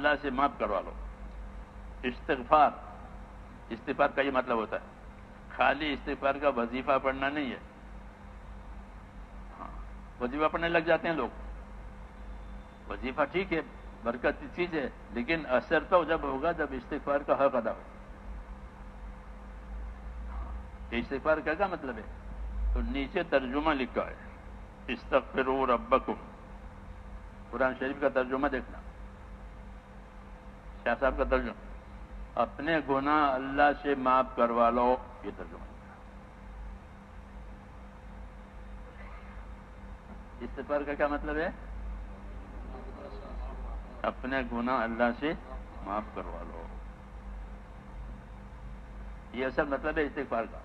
اللہ سے معاف کروا لو. استغفار کا یہ مطلب ہوتا ہے. خالی استغفار کا وظیفہ پڑھنا نہیں ہے. ہاں وظیفہ پڑھنے لگ جاتے ہیں لوگ. وظیفہ ٹھیک ہے، برکت کی چیز ہے، لیکن اثر تو جب ہوگا جب استغفار کا حق ادا ہو. استغفار کا کیا مطلب ہے؟ تو نیچے ترجمہ لکھا ہے، استغفروا ربکم. قرآن شریف کا ترجمہ دیکھنا، شاہ صاحب کا ترجمہ، اپنے گناہ اللہ سے معاف کروا لو، یہ ترجمہ. استغفار کا کیا مطلب ہے؟ اپنے گناہ اللہ سے معاف کروا لو، یہ اصل مطلب ہے استغفار کا.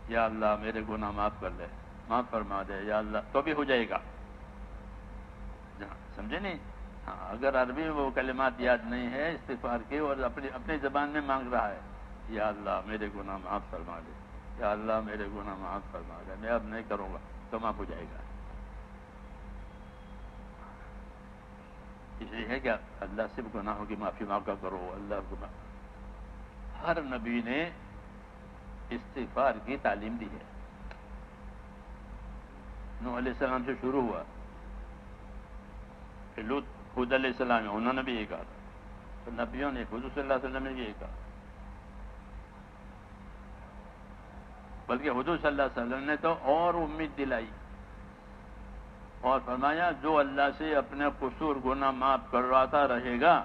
یا اللہ میرے گناہ معاف کر لے، معاف فرما دے یا اللہ، تو بھی ہو جائے گا. سمجھے نہیں؟ ہاں اگر عربی میں وہ کلمات یاد نہیں ہے استغفار کے اور اپنی زبان میں مانگ رہا ہے، یا اللہ میرے گناہ معاف فرما دے، یا اللہ میرے گناہ معاف فرما دے، میں اب نہیں کروں گا، تو معاف ہو جائے گا. اس لیے ہے کہ اللہ سے گناہوں کی معافی مانگا کرو. اللہ کو ہر نبی نے استغفار کی تعلیم دی ہے. نوح علیہ السلام سے شروع ہوا، پھر لوط خود علیہ السلام انہوں نے بھی یہ کہا، تو نبیوں نے حضور صلی اللہ علیہ وسلم نے بھی یہ کہا، بلکہ حضور صلی اللہ علیہ وسلم نے تو اور امید دلائی اور فرمایا جو اللہ سے اپنے قصور گناہ معاف کرواتا رہے گا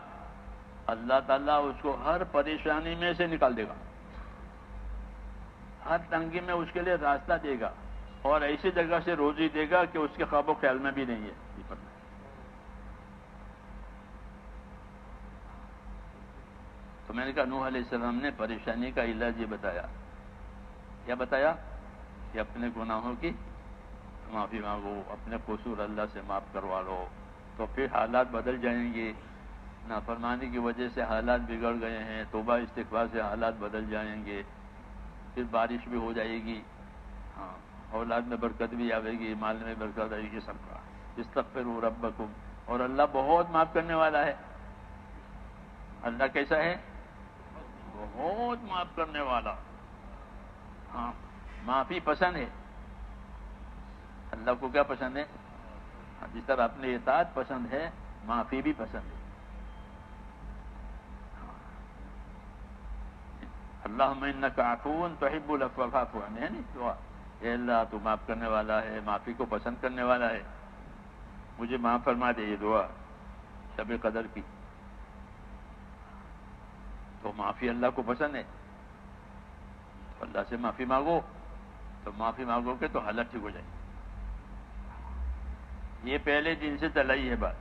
اللہ تعالیٰ اس کو ہر پریشانی میں سے نکال دے گا، ہر تنگی میں اس کے لیے راستہ دے گا، اور ایسی جگہ سے روزی دے گا کہ اس کے خواب و خیال میں بھی نہیں ہے. تو میں نے کہا نوح علیہ السلام نے پریشانی کا علاج یہ بتایا. کیا بتایا؟ کہ اپنے گناہوں کی معافی مانگو، اپنے قصور اللہ سے معاف کروا لو، تو پھر حالات بدل جائیں گے. نافرمانی کی وجہ سے حالات بگڑ گئے ہیں، توبہ استغفار سے حالات بدل جائیں گے، پھر بارش بھی ہو جائے گی، ہاں اولاد میں برکت بھی آئے گی، مال میں برکت آئے گی، سب کا. استغفروا ربکم. اور اللہ بہت معاف کرنے والا ہے. اللہ کیسا ہے؟ بہت معاف کرنے والا. ہاں معافی پسند ہے. اللہ کو کیا پسند ہے؟ جس طرح اپنے اطاعت پسند ہے، معافی بھی پسند ہے. اللہم انک عفو تحب العفو فاعف عنی، ہے نا دعا، اے اللہ تو معاف کرنے والا ہے، معافی کو پسند کرنے والا ہے، مجھے معاف فرما دے. یہ دعا شب قدر کی. تو معافی اللہ کو پسند ہے، تو اللہ سے معافی مانگو. تو معافی مانگو گے تو حالت ٹھیک ہو جائے گی. یہ پہلے دن سے چلائی ہے بات.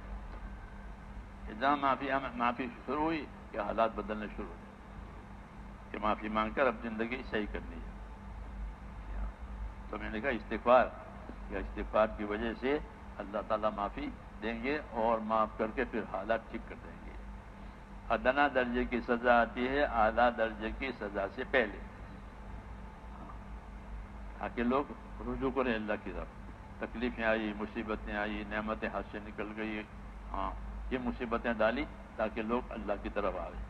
جہاں معافی شروع ہوئی کہ حالات بدلنے شروع ہوئے کہ معافی مانگ کر اب زندگی صحیح کرنی ہے. تو میں نے کہا استغفار کی وجہ سے اللہ تعالیٰ معافی دیں گے اور معاف کر کے پھر حالات ٹھیک کر دیں گے. ادنا درجے کی سزا آتی ہے اعلیٰ درجے کی سزا سے پہلے، تاکہ لوگ رجوع کریں اللہ کی طرف. تکلیفیں آئی، مصیبتیں آئی، نعمتیں ہاتھ سے نکل گئی، ہاں یہ مصیبتیں ڈالی تاکہ لوگ اللہ کی طرف آئیں.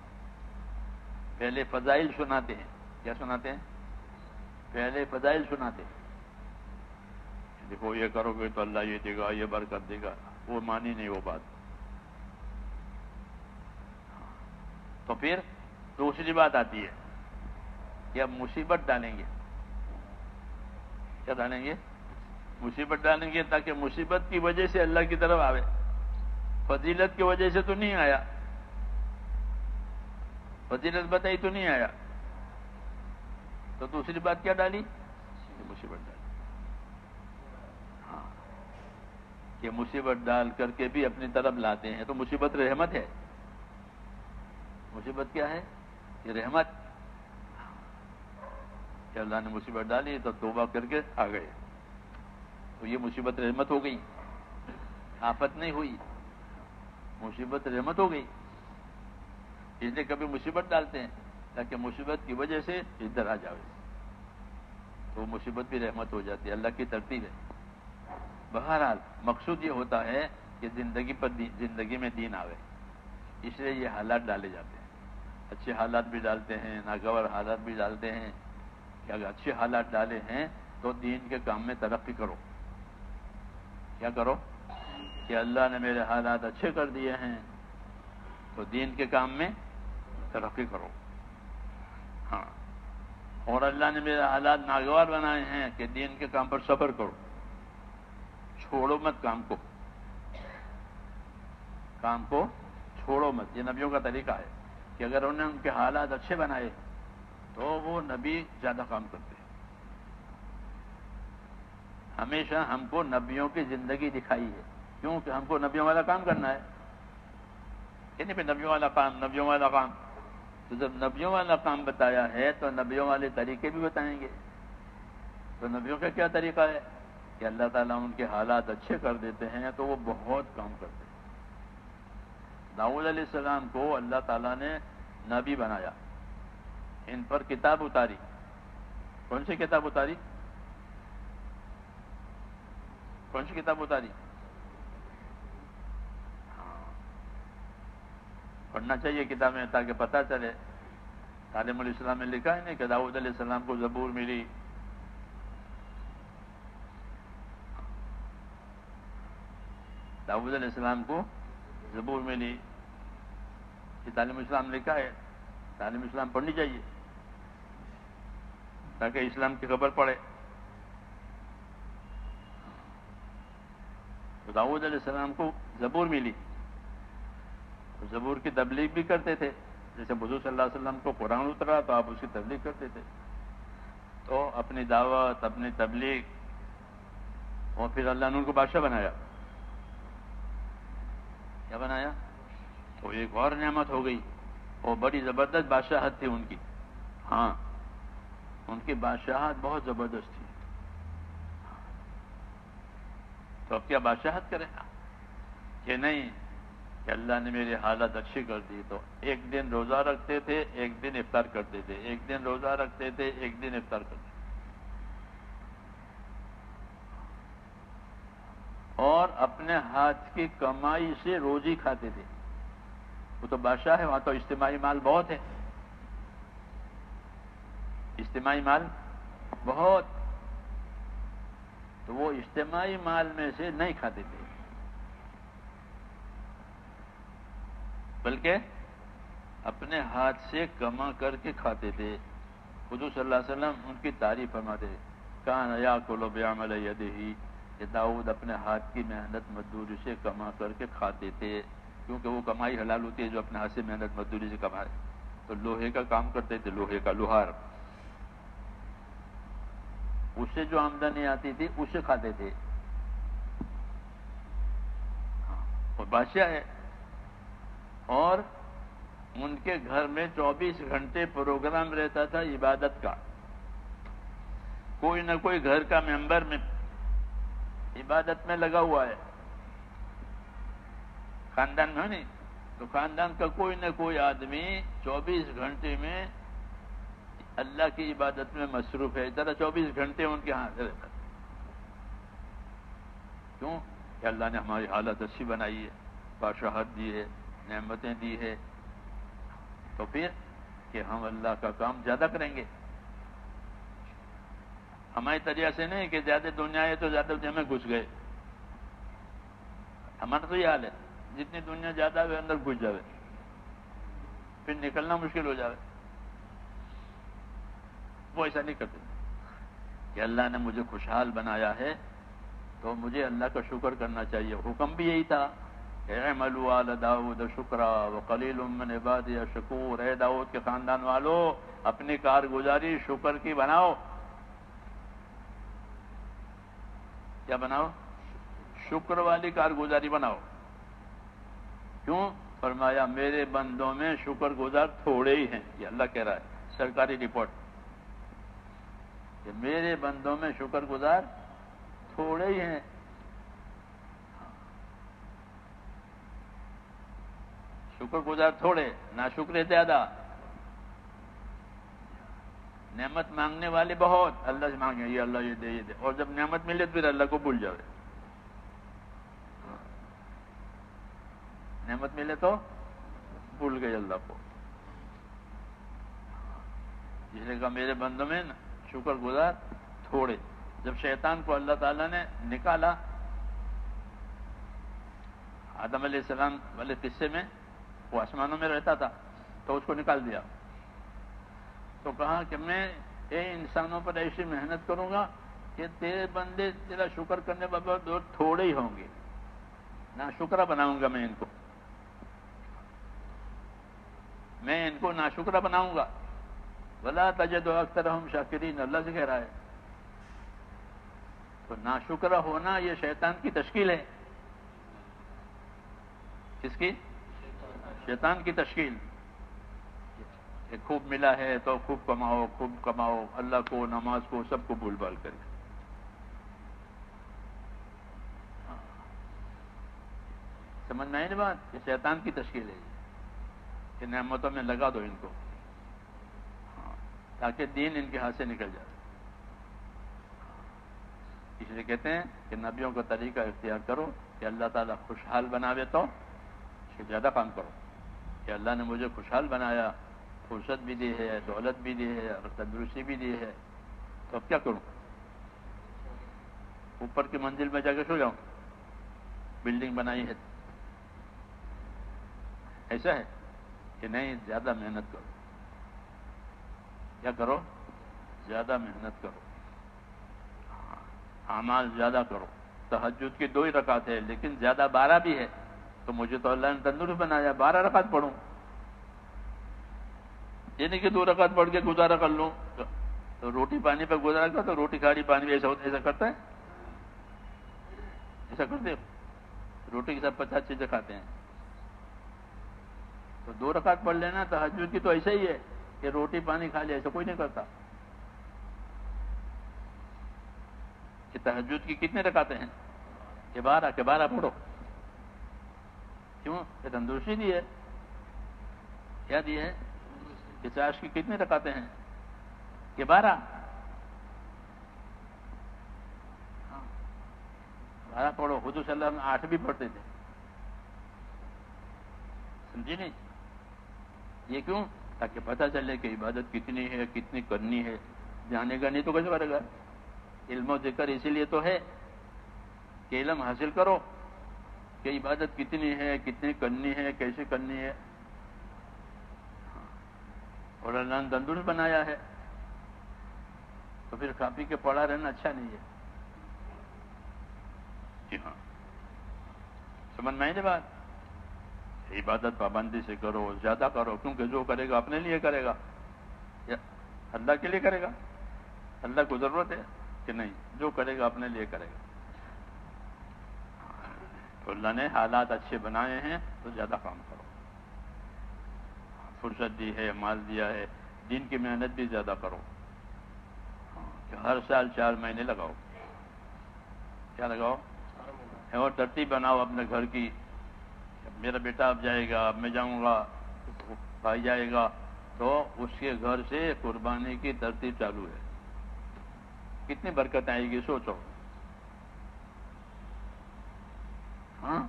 پہلے فضائل سناتے ہیں. کیا سناتے ہیں؟ پہلے فضائل سناتے ہیں. دیکھو یہ کرو گے تو اللہ یہ دے گا، یہ برکت دے گا. وہ مانی نہیں وہ بات. تو پھر دوسری بات آتی ہے کہ اب مصیبت ڈالیں گے. کیا ڈالیں گے؟ مصیبت ڈالیں گے تاکہ مصیبت کی وجہ سے اللہ کی طرف آوے. فضیلت کی وجہ سے تو نہیں آیا، فضیلت بتائی تو نہیں آیا. تو دوسری بات کیا ڈالی؟ مصیبت ڈالی. ہاں کہ مصیبت ڈال کر کے بھی اپنی طرف لاتے ہیں. تو مصیبت رحمت ہے. مصیبت کیا ہے؟ کہ رحمت. کہ اللہ نے مصیبت ڈالی تو توبہ کر کے آ گئے، تو یہ مصیبت رحمت ہو گئی، آفت نہیں ہوئی، مصیبت رحمت ہو گئی. اس لیے کبھی مصیبت ڈالتے ہیں تاکہ مصیبت کی وجہ سے ادھر آ جاؤ، تو مصیبت بھی رحمت ہو جاتی ہے. اللہ کی ترتیب ہے. بہرحال مقصود یہ ہوتا ہے کہ زندگی میں دین آوے، اس لیے یہ حالات ڈالے جاتے ہیں۔ اچھے حالات بھی ڈالتے ہیں، ناگوار حالات بھی ڈالتے ہیں کہ اگر اچھے حالات ڈالے ہیں تو دین کے کام میں ترقی کرو۔ کیا کرو کہ اللہ نے میرے حالات اچھے کر دیے ہیں تو دین کے کام میں ترقی کرو۔ ہاں، اور اللہ نے میرے حالات ناگوار بنائے ہیں کہ دین کے کام پر صبر کرو، چھوڑو مت کام کو چھوڑو مت۔ یہ نبیوں کا طریقہ ہے کہ اگر انہوں نے ان کے حالات اچھے بنائے تو وہ نبی زیادہ کام کرتے ہیں۔ ہمیشہ ہم کو نبیوں کی زندگی دکھائی ہے، کیونکہ ہم کو نبیوں والا کام کرنا ہے کہ نہیں؟ پھر نبیوں والا کام تو جب نبیوں والا کام بتایا ہے تو نبیوں والے طریقے بھی بتائیں گے۔ تو نبیوں کا کیا طریقہ ہے کہ اللہ تعالیٰ ان کے حالات اچھے کر دیتے ہیں تو وہ بہت کام کرتے ہیں۔ داؤد علیہ السلام کو اللہ تعالیٰ نے نبی بنایا، ان پر کتاب اتاری۔ کون سی کتاب اتاری؟ کون سی کتاب اتاری؟ پڑھنا چاہیے کتابیں تاکہ پتہ چلے۔ تعلیم الاسلام میں لکھا ہے نہیں کہ داؤد علیہ السلام کو زبور ملی، داؤد علیہ السلام کو زبور ملی، یہ تعلیم الاسلام لکھا ہے۔ تعلیم الاسلام پڑھنی چاہیے تاکہ اسلام کی خبر پڑے۔ تو داؤد علیہ السلام کو زبور ملی، زبور کی تبلیغ بھی کرتے تھے، جیسے حضور صلی اللہ علیہ وسلم کو قرآن اترا تو آپ اس کی تبلیغ کرتے تھے۔ تو اپنی دعوت، اپنی تبلیغ، اور پھر اللہ نے ان کو بادشاہ بنایا۔ کیا بنایا؟ تو ایک اور نعمت ہو گئی، اور بڑی زبردست بادشاہت تھی ان کی۔ ہاں، ان کی بادشاہت بہت زبردست تھی۔ تو اب کیا بادشاہت کرے کہ نہیں کہ اللہ نے میری حالت اچھی کر دی، تو ایک دن روزہ رکھتے تھے، ایک دن افطار کرتے تھے، ایک دن روزہ رکھتے تھے، ایک دن افطار کرتے تھے، اور اپنے ہاتھ کی کمائی سے روزی کھاتے تھے۔ وہ تو بادشاہ ہے، وہاں تو اجتماعی مال بہت ہے، اجتماعی مال بہت، تو وہ اجتماعی مال میں سے نہیں کھاتے تھے، بلکہ اپنے ہاتھ سے کما کر کے کھاتے تھے۔ حضور صلی اللہ علیہ وسلم ان کی تعریف فرماتے ہیں، کان یاکل بعمل یدہ، کہ داؤد اپنے ہاتھ کی محنت مزدوری سے کما کر کے کھاتے تھے، کیونکہ وہ کمائی حلال ہوتی ہے جو اپنے ہاتھ سے محنت مزدوری سے کمائے۔ تو لوہے کا کام کرتے تھے، لوہے کا لوہار، اس سے جو آمدنی آتی تھی اس سے کھاتے تھے۔ اور بادشاہ ہے، اور ان کے گھر میں 24 گھنٹے پروگرام رہتا تھا عبادت کا۔ کوئی نہ کوئی گھر کا ممبر میں عبادت میں لگا ہوا ہے، خاندان میں نہیں تو خاندان کا کوئی نہ کوئی آدمی 24 گھنٹے میں اللہ کی عبادت میں مصروف ہے، ذرا 24 گھنٹے ان کے ہاتھ رہتا۔ کیوں کہ اللہ نے ہماری حالت اچھی بنائی ہے، بادشاہت دی ہے، نعمتیں دی ہے، تو پھر کہ ہم اللہ کا کام زیادہ کریں گے۔ ہماری طریقہ سے نہیں کہ زیادہ دنیا ہے تو زیادہ دنیا میں گھس گئے، ہمارا تو یہ حال ہے، جتنی دنیا زیادہ ہے اندر گھس جاوے، پھر نکلنا مشکل ہو جاوے۔ وہ ایسا نہیں کرتے کہ اللہ نے مجھے خوشحال بنایا ہے تو مجھے اللہ کا شکر کرنا چاہیے۔ حکم بھی یہی تھا، اعملوا آل داؤد شکرا وقلیل من عبادی الشکور، اے داؤد کے خاندان والو اپنی کارگزاری شکر کی بناؤ۔ کیا بناؤ؟ شکر والی کارگزاری بناؤ۔ کیوں؟ فرمایا میرے بندوں میں شکر گزار تھوڑے ہی ہیں، یہ اللہ کہہ رہا ہے، سرکاری رپورٹ، کہ میرے بندوں میں شکر گزار تھوڑے ہی ہیں۔ شکر گزار تھوڑے، ناشکر زیادہ۔ نعمت مانگنے والے بہت، اللہ سے مانگے یہ اللہ یہ دے یہ دے، اور جب نعمت ملے تو پھر اللہ کو بھول جاوے۔ نعمت ملے تو بھول گئے اللہ کو. اس لیے کہا میرے بندوں میں شکر گزار تھوڑے. جب شیطان کو اللہ تعالیٰ نے نکالا آدم علیہ السلام والے قصے میں، وہ آسمانوں میں رہتا تھا تو اس کو نکال دیا، تو کہا کہ میں انسانوں پر ایسی محنت کروں گا کہ تیرے بندے تیرا شکر کرنے والے تھوڑے ہی ہوں گے، ناشکرا بناؤں گا میں ان کو ناشکرا بناؤں گا. ولا تجد اکثرهم شاکرین، اللہ سے کہہ رہا ہے. تو ناشکرا ہونا یہ شیطان کی تشکیل ہے. کس کی؟ شیطان کی تشکیل. کہ خوب ملا ہے تو خوب کماؤ، اللہ کو، نماز کو، سب کو بھول بھال کر کے. سمجھ میں آئی نا بات؟ کہ شیطان کی تشکیل ہے کہ نعمتوں میں لگا دو ان کو، تاکہ دین ان کے ہاتھ سے نکل جائے. اس لیے کہتے ہیں کہ نبیوں کا طریقہ اختیار کرو کہ اللہ تعالیٰ خوشحال بناوے تو اس کے زیادہ کام کرو. کہ اللہ نے مجھے خوشحال بنایا، فرصت بھی دی ہے، دولت بھی دی ہے اور تندرستی بھی دی ہے، تو اب کیا کروں؟ اوپر کی منزل میں جا کے سو جاؤں؟ بلڈنگ بنائی ہے ایسا ہے کہ نہیں، زیادہ محنت کرو. کیا کرو؟ زیادہ محنت کرو، اعمال زیادہ کرو. تہجد کی 2 ہی رکعت ہے لیکن زیادہ 12 بھی ہے، تو مجھے تو اللہ نے تندرست بنایا 12 رکعت پڑھوں. یہ نہیں کہ 2 رکعت پڑھ کے گزارا کر لوں. تو روٹی پانی پہ گزارا کر، تو روٹی کھاڑی پانی ایسا کرتا ہے؟ ایسا کرتے ہو؟ روٹی کے ساتھ 50 چیزیں کھاتے ہیں. تو 2 رکعت پڑھ لینا. تہجد کی تو ایسا ہی ہے کہ روٹی پانی کھا لیا، ایسا کوئی نہیں کرتا. کہ تہجد کی کتنے رکعتیں ہیں؟ کہ 12 پڑھو. کیوں؟ کہ تندرستی دی ہے. کیا دی ہے؟ کہ چاش کی کتنے رکعتیں ہیں؟ کہ 12. 12 پڑھو. حضور صلی اللہ علیہ وسلم 8 بھی پڑھتے تھے. سمجھی نہیں؟ یہ کیوں؟ تاکہ پتہ چلے کہ عبادت کتنی ہے، کتنی کرنی ہے. جانے گا نہیں تو کیسے کرے گا؟ علم و ذکر اسی لیے تو ہے کہ علم حاصل کرو کہ عبادت کتنی ہے، کتنی کرنی ہے، کیسے کرنی ہے. اور اللہ نے تندرست بنایا ہے تو پھر کھا پی کے پڑا رہنا اچھا نہیں ہے. جی ہاں، سمجھ میں آئی نا بات؟ عبادت پابندی سے کرو، زیادہ کرو. کیونکہ جو کرے گا اپنے لیے کرے گا یا اللہ کے لیے کرے گا؟ اللہ کو ضرورت ہے کہ نہیں؟ جو کرے گا اپنے لیے کرے گا. تو اللہ نے حالات اچھے بنائے ہیں تو زیادہ کام کرو. فرصت دی ہے، مال دیا ہے، دین کی محنت بھی زیادہ کرو. کہ ہر سال 4 مہینے لگاؤ. کیا لگاؤ؟ اور ترتیب بناؤ اپنے گھر کی. میرا بیٹا اب جائے گا، اب میں جاؤں گا، بھائی جائے گا، تو اس کے گھر سے قربانی کی ترتیب چالو ہے. کتنی برکت آئے گی سوچو. ہاں،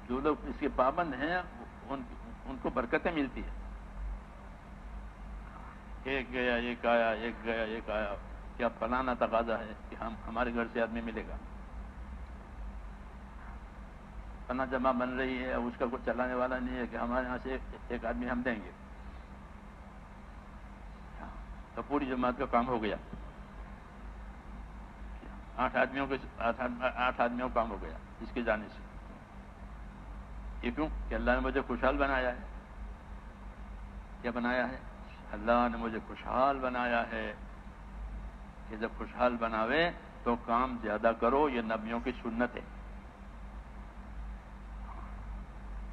جو لوگ اس کے پابند ہیں ان کو برکتیں ملتی ہیں. ایک گیا ایک آیا، ایک گیا ایک آیا. کیا فلانا تقاضا ہے کہ ہمارے گھر سے آدمی ملے گا. فلاں جمع بن رہی ہے، اس کا کوئی چلانے والا نہیں ہے کہ ہمارے یہاں سے ایک آدمی ہم دیں گے. تو پوری جماعت کا کام ہو گیا. 8 آدمیوں کا کام ہو گیا اس کے جانے سے. یہ کیوں؟ کہ اللہ نے مجھے خوشحال بنایا ہے. کیا بنایا ہے؟ اللہ نے مجھے خوشحال بنایا ہے. کہ جب خوشحال بناوے تو کام زیادہ کرو. یہ نبیوں کی سنت ہے.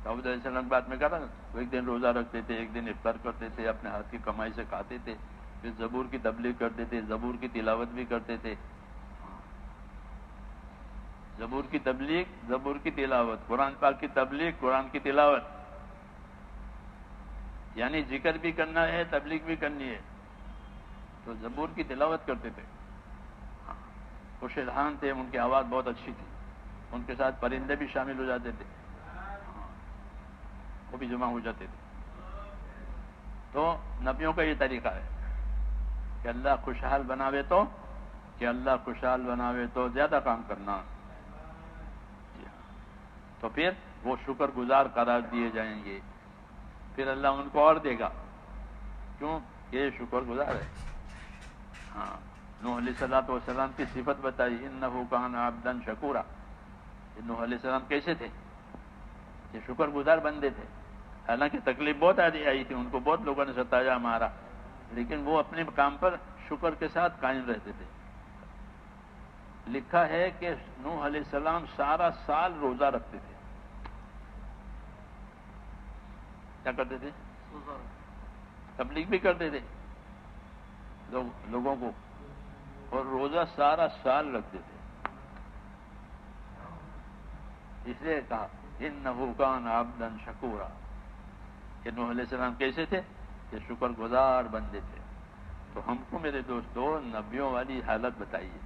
داؤد علیہ السلام کی بات میں کہا تھا، وہ ایک دن روزہ رکھتے تھے، ایک دن افطار کرتے تھے، اپنے ہاتھ کی کمائی سے کھاتے تھے، پھر زبور کی تبلیغ کرتے تھے، زبور کی تلاوت بھی کرتے تھے. زبور کی تبلیغ، زبور کی تلاوت، قرآن پاک کی تبلیغ، قرآن کی تلاوت. یعنی ذکر بھی کرنا ہے، تبلیغ بھی کرنی ہے. تو زبور کی تلاوت کرتے تھے. خوش الحان تھے، ان کی آواز بہت اچھی تھی. ان کے ساتھ پرندے بھی شامل ہو جاتے تھے. وہ بھی جمع ہو جاتے تھے. تو نبیوں کا یہ طریقہ ہے کہ اللہ خوشحال بناوے تو زیادہ کام کرنا. تو پھر وہ شکر گزار قرار دیے جائیں گے. پھر اللہ ان کو اور دے گا. کیوں؟ یہ شکر گزار ہے. ہاں، نوح علیہ السلام کی صفت بتائی، انہ کان عبدا شکورا. نوح علیہ السلام کیسے تھے؟ یہ شکر گزار بندے تھے. حالانکہ تکلیف بہت آئی تھی، ان کو بہت لوگوں نے ستایا مارا، لیکن وہ اپنے کام پر شکر کے ساتھ قائم رہتے تھے. لکھا ہے کہ نوح علیہ السلام سارا سال روزہ رکھتے تھے. کیا کرتے تھے؟ تبلیغ بھی کرتے تھے لوگوں کو، اور روزہ سارا سال رکھتے تھے. اس لیے کہا انہ کان عبدا شکورا. کہ نوح علیہ السلام کیسے تھے؟ کہ شکر گزار بندے تھے. تو ہم کو میرے دوستو نبیوں والی حالت بتائیے.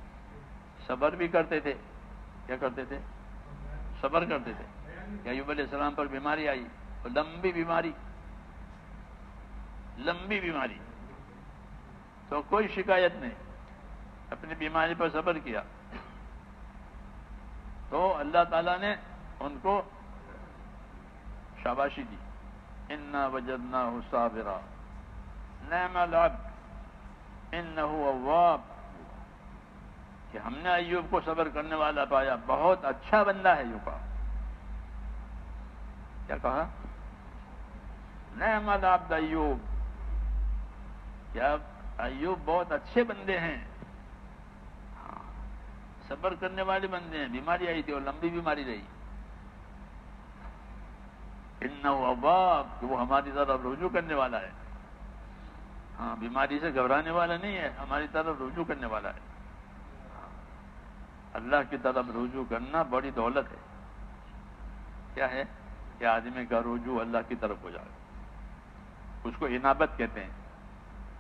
صبر بھی کرتے تھے. کیا کرتے تھے؟ صبر کرتے تھے. کہ ایوب علیہ السلام پر بیماری آئی، لمبی بیماری، تو کوئی شکایت نہیں، اپنی بیماری پر صبر کیا. تو اللہ تعالیٰ نے ان کو شاباشی دی. انا وجدناہ صابرا نعم العبد انہ اواب. کہ ہم نے ایوب کو صبر کرنے والا پایا، بہت اچھا بندہ ہے. یوں کہا. کیا کہا؟ نعم العبد ایوب. کیا ایوب بہت اچھے بندے ہیں. ہاں، صبر کرنے والے بندے ہیں. بیماری آئی تھی اور لمبی بیماری رہی. انہ اواب، کہ وہ ہماری طرف رجوع کرنے والا ہے. ہاں، بیماری سے گھبرانے والا نہیں ہے، ہماری طرف رجوع کرنے والا ہے. اللہ کی طرف رجوع کرنا بڑی دولت ہے. کیا ہے؟ کہ آدمی کا رجوع اللہ کی طرف ہو جائے. اس کو انابت کہتے ہیں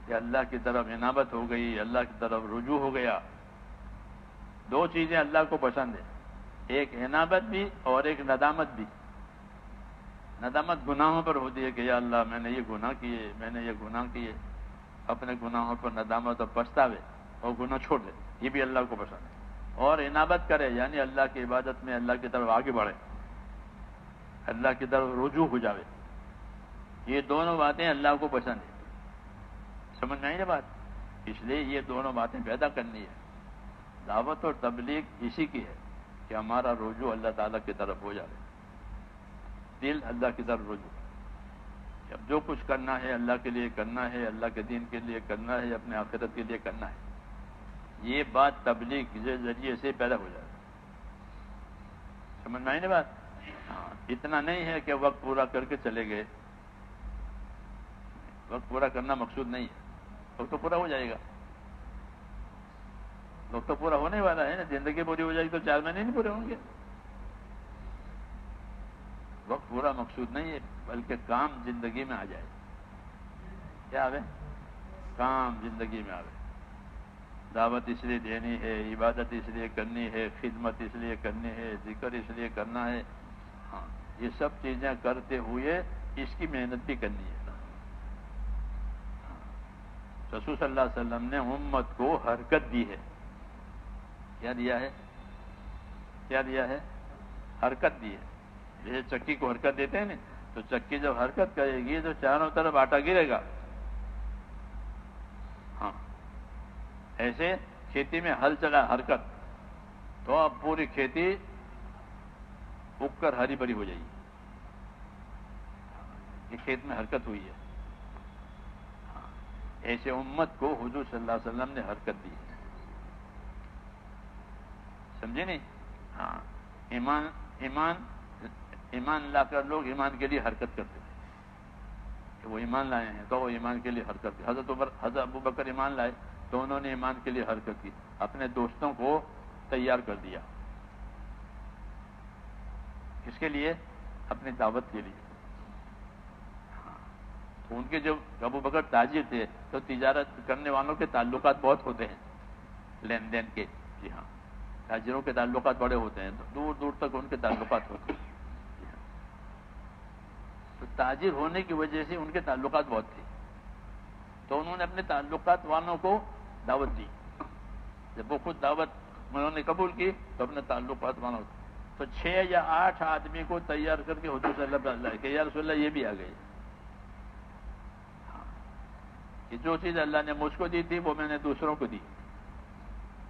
کہ اللہ کی طرف انابت ہو گئی، اللہ کی طرف رجوع ہو گیا. دو چیزیں اللہ کو پسند ہے، ایک انابت بھی اور ایک ندامت بھی. ندامت گناہوں پر ہوتی ہے کہ یا اللہ میں نے یہ گناہ کیے، اپنے گناہوں پر ندامت اور پچھتاوے اور گناہ چھوڑ دے، یہ بھی اللہ کو پسند ہے. اور انابت کرے یعنی اللہ کی عبادت میں اللہ کی طرف آگے بڑھے، اللہ کی طرف رجوع ہو جاوے. یہ دونوں باتیں اللہ کو پسند ہے. سمجھ میں آئی نا بات؟ اس لیے یہ دونوں باتیں پیدا کرنی ہے. دعوت اور تبلیغ اسی کی ہے کہ ہمارا رجوع اللہ تعالیٰ کی طرف ہو جائے. دل اللہ کی طرف رجوع. جب جو کچھ کرنا ہے اللہ کے لیے کرنا ہے، اللہ کے دین کے لیے کرنا ہے، اپنے آخرت کے لیے کرنا ہے. یہ بات تبلیغ کے ذریعے سے پیدا ہو جائے. سمجھ میں آئی نا بات؟ ہاں، اتنا نہیں ہے کہ وقت پورا کر کے چلے گئے. وقت پورا کرنا مقصود نہیں ہے. وقت تو پورا ہو جائے گا. وقت تو پورا ہونے والا ہے نا. زندگی پوری ہو جائے گی تو 4 مہینے نہیں پورے ہوں گے. وقت پورا مقصود نہیں ہے، بلکہ کام زندگی میں آ جائے. کیا آوے؟ کام زندگی میں آوے. دعوت اس لیے دینی ہے، عبادت اس لیے کرنی ہے، خدمت اس لیے کرنی ہے، ذکر اس لیے کرنا ہے. ہاں، یہ سب چیزیں کرتے ہوئے اس کی محنت بھی کرنی ہے. رسول صلی اللہ علیہ وسلم نے امت کو حرکت دی ہے. کیا دیا ہے؟ کیا دیا ہے؟ حرکت دی ہے. جیسے چکی کو حرکت دیتے ہیں نا، تو چکی جب حرکت کرے گی تو چاروں طرف آٹا گرے گا. ہاں، ایسے کھیتی میں ہل چلا حرکت تو اب پوری کھیتی اگ کر ہری بھری ہو جائے گی. یہ کھیت میں حرکت ہوئی ہے. ایسے امت کو حضور صلی اللہ علیہ وسلم نے حرکت دی ہے. سمجھے نہیں؟ ہاں، ایمان لا کر لوگ ایمان کے لیے حرکت کرتے تھے کہ وہ ایمان لائے ہیں تو وہ ایمان کے لیے حرکت کی. حضرت ابو بکر ایمان لائے تو انہوں نے ایمان کے لیے حرکت کی، اپنے دوستوں کو تیار کر دیا. کس کے لیے؟ اپنی دعوت کے لیے. تو ان کے جب ابو بکر تاجر تھے تو تجارت کرنے والوں کے تعلقات بہت ہوتے ہیں، لین دین کے. جی ہاں، تاجروں کے تعلقات بڑے ہوتے ہیں، تو دور دور تک ان کے تعلقات ہوتے ہیں. تو تاجر ہونے کی وجہ سے ان کے تعلقات بہت تھے، تو انہوں نے اپنے تعلقات والوں کو دعوت دی. جب وہ خود دعوت انہوں نے قبول کی تو اپنے تعلقات والوں تو 6 یا 8 آدمی کو تیار کر کے حضور صلی اللہ علیہ وسلم کہ یا رسول اللہ یہ بھی آ گئے کہ جو چیز اللہ نے مجھ کو دی تھی وہ میں نے دوسروں کو دی،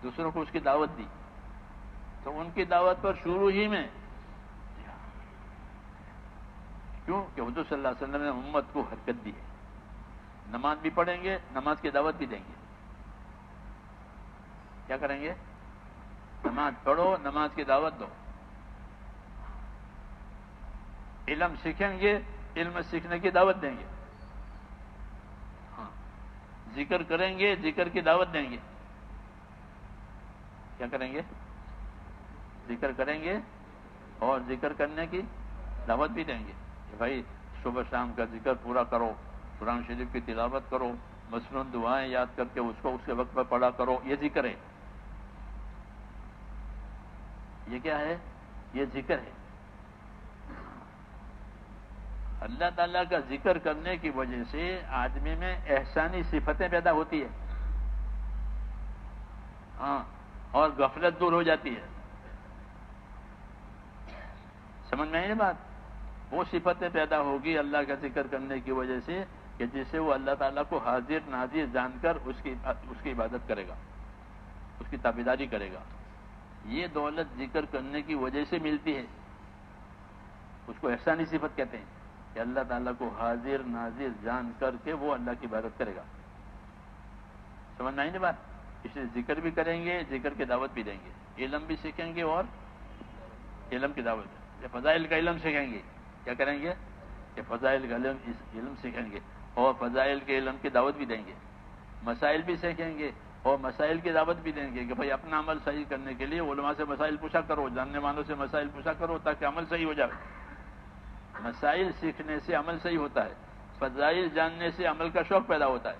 دوسروں کو اس کی دعوت دی. تو ان کی دعوت پر شروع ہی میں کیوں کہ حضور صلی اللہ علیہ وسلم نے امت کو حرکت دی ہے. نماز بھی پڑھیں گے، نماز کی دعوت بھی دیں گے. کیا کریں گے؟ نماز پڑھو، نماز کی دعوت دو. علم سیکھیں گے، علم سیکھنے کی دعوت دیں گے. ہاں، ذکر کریں گے، ذکر کی دعوت دیں گے. کیا کریں گے؟ ذکر کریں گے اور ذکر کرنے کی دعوت بھی دیں گے کہ بھائی صبح شام کا ذکر پورا کرو، قرآن شریف کی تلاوت کرو، مثلاً دعائیں یاد کر کے اس کو اس کے وقت پر پڑھا کرو. یہ ذکر ہے. یہ کیا ہے؟ یہ ذکر ہے. اللہ تعالیٰ کا ذکر کرنے کی وجہ سے آدمی میں احسانی صفتیں پیدا ہوتی ہے. ہاں، اور غفلت دور ہو جاتی ہے. سمجھ میں آئی نا بات؟ وہ صفتیں پیدا ہوگی اللہ کا ذکر کرنے کی وجہ سے کہ جس سے وہ اللہ تعالیٰ کو حاضر ناظر جان کر اس کی عبادت کرے گا، اس کی تابعداری کرے گا. یہ دولت ذکر کرنے کی وجہ سے ملتی ہے. اس کو احسانی صفت کہتے ہیں کہ اللہ تعالیٰ کو حاضر ناظر جان کر کے وہ اللہ کی عبادت کرے گا. سمجھ میں آئی نا بات؟ اس لیے ذکر بھی کریں گے، ذکر کی دعوت بھی دیں گے. علم بھی سیکھیں گے اور علم کی دعوت دیں گے. فضائل کا علم سیکھیں گے. کیا کریں گے؟ کہ فضائل کا علم سیکھیں گے اور فضائل کے علم کی دعوت بھی دیں گے. مسائل بھی سیکھیں گے اور مسائل کی دعوت بھی دیں گے کہ بھائی اپنا عمل صحیح کرنے کے لیے علماء سے مسائل پوچھا کرو، جاننے والوں سے مسائل پوچھا کرو تاکہ عمل صحیح ہو جائے. مسائل سیکھنے سے عمل صحیح ہوتا ہے، فضائل جاننے سے عمل کا شوق پیدا ہوتا ہے.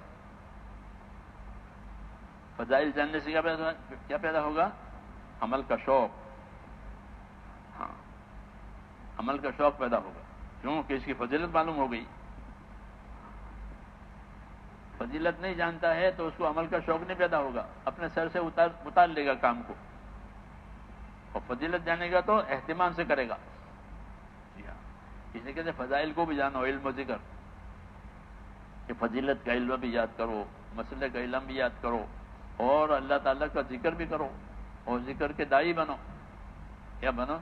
فضائل جاننے سے کیا پیدا ہوگا؟ عمل کا شوق. ہاں، عمل کا شوق پیدا ہوگا. کیوں کہ اس کی فضیلت معلوم ہو گئی. فضیلت نہیں جانتا ہے تو اس کو عمل کا شوق نہیں پیدا ہوگا، اپنے سر سے اتار لے گا کام کو. اور فضیلت جانے گا تو اہتمام سے کرے گا. جی ہاں، اس لیے کہتے ہیں فضائل کو بھی جانو، علم و ذکر. کہ فضیلت کا علم بھی یاد کرو، مسئلے کا علم بھی یاد کرو اور اللہ تعالیٰ کا ذکر بھی کرو اور ذکر کے داعی بنو. کیا بنو؟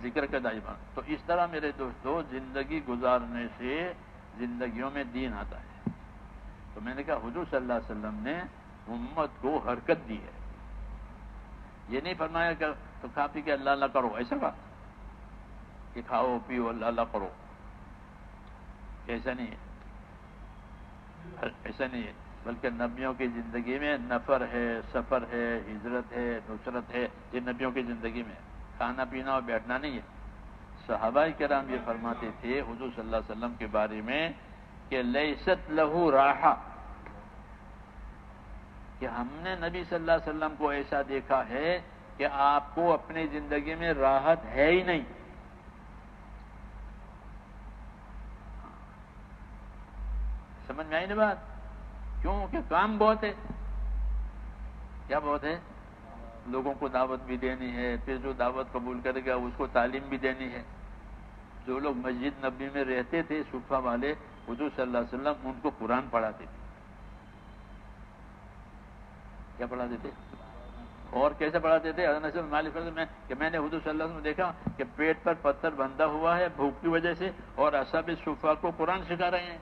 ذکر کے داعی بنو. تو اس طرح میرے دوستو زندگی گزارنے سے زندگیوں میں دین آتا ہے. تو میں نے کہا حضور صلی اللہ علیہ وسلم نے امت کو حرکت دی ہے. یہ نہیں فرمایا کہ تو کھا پی کے اللہ اللہ کرو، ایسا کہا کہ کھاؤ پیو اللہ اللہ کرو. ایسا نہیں ہے، ایسا نہیں ہے. بلکہ نبیوں کی زندگی میں نفر ہے، سفر ہے، ہجرت ہے، نصرت ہے. یہ نبیوں کی زندگی میں کھانا پینا اور بیٹھنا نہیں ہے. صحابہ کرام یہ فرماتے تھے حضور صلی اللہ علیہ وسلم کے بارے میں کہ لیست لہو راحہ، کہ ہم نے نبی صلی اللہ علیہ وسلم کو ایسا دیکھا ہے کہ آپ کو اپنی زندگی میں راحت ہے ہی نہیں. سمجھ میں آئی نا بات؟ کیوں کہ کام بہت ہے. کیا بہت ہے؟ لوگوں کو دعوت بھی دینی ہے، پھر جو دعوت قبول کرے گا اس کو تعلیم بھی دینی ہے. جو لوگ مسجد نبی میں رہتے تھے صفہ والے، حضور صلی اللہ علیہ وسلم ان کو قرآن پڑھاتے تھے. کیا پڑھاتے تھے؟ اور کیسے پڑھاتے تھے؟ حضرت انس بن مالک میں کہ میں نے حضور صلی اللہ علیہ وسلم دیکھا کہ پیٹ پر پتھر بندھا ہوا ہے بھوک کی وجہ سے اور اصحاب صفہ کو قرآن سکھا رہے ہیں.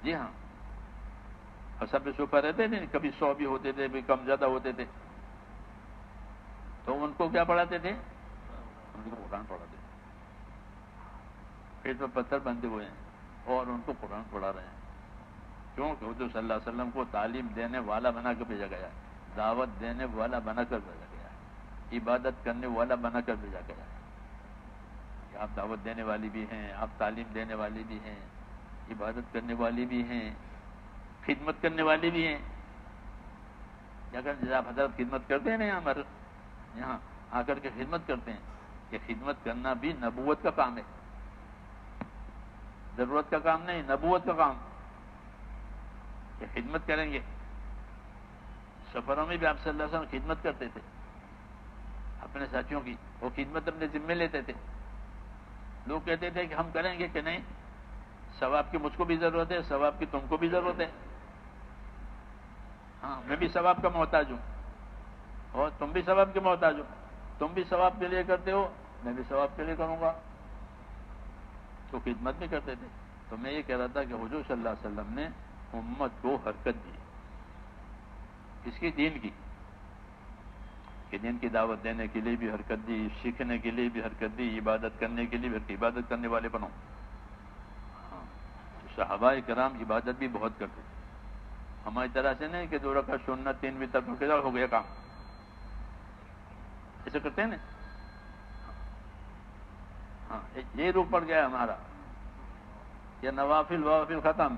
جی ہاں، اصحاب صفہ رہتے تھے، کبھی 100 بھی ہوتے تھے، کبھی کم زیادہ ہوتے تھے. تو ان کو کیا پڑھاتے تھے؟ ان کو قرآن پڑھاتے تھے. پیٹ پر پتھر بندھے ہوئے ہیں اور ان کو قرآن پڑھا رہے ہیں. کیوں کہ حضور صلی اللہ علیہ وسلم کو تعلیم دینے والا بنا کر بھیجا گیا ہے، دعوت دینے والا بنا کر بھیجا گیا ہے، عبادت کرنے والا بنا کر بھیجا گیا ہے. کہ آپ دعوت دینے والی بھی ہیں، آپ تعلیم دینے والی بھی ہیں، عبادت کرنے والی بھی ہیں، خدمت کرنے والی بھی ہیں. کیا کہ آپ حضرت خدمت کرتے ہیں نا یہاں آ کر کے خدمت کرتے ہیں. کہ خدمت کرنا بھی نبوت کا کام ہے، ضرورت کا کام نہیں، نبوت کا کام. کہ خدمت کریں گے. سفروں میں بھی آپ صلی اللہ علیہ وسلم خدمت کرتے تھے اپنے ساتھیوں کی، وہ خدمت اپنے ذمے لیتے تھے. لوگ کہتے تھے کہ ہم کریں گے کہ نہیں، ثواب کی مجھ کو بھی ضرورت ہے، ثواب کی تم کو بھی ضرورت ہے. ہاں میں بھی ثواب کا محتاج ہوں اور تم بھی ثواب کے محتاج ہو. تم بھی ثواب کے لیے کرتے ہو، میں بھی ثواب کے لیے کروں گا. تو خدمت بھی کرتے تھے. تو میں یہ کہہ رہا تھا کہ حضور صلی اللہ علیہ وسلم نے امت کو حرکت دی، اس کی دین کی، کہ دین کی دعوت دینے کے لیے بھی حرکت دی، سیکھنے کے لیے بھی حرکت دی، عبادت کرنے کے لیے بھی، عبادت کرنے والے بنو. ہاں صحابہ کرام عبادت بھی بہت کرتے تھے. ہماری طرح سے نہیں کہ 2 رکعت سنت 3 وتر کے ہو گیا کام، ایسے کرتے ہیں نا. ہاں یہ روپ پڑ گیا ہمارا، یہ نوافل ووافل ختم.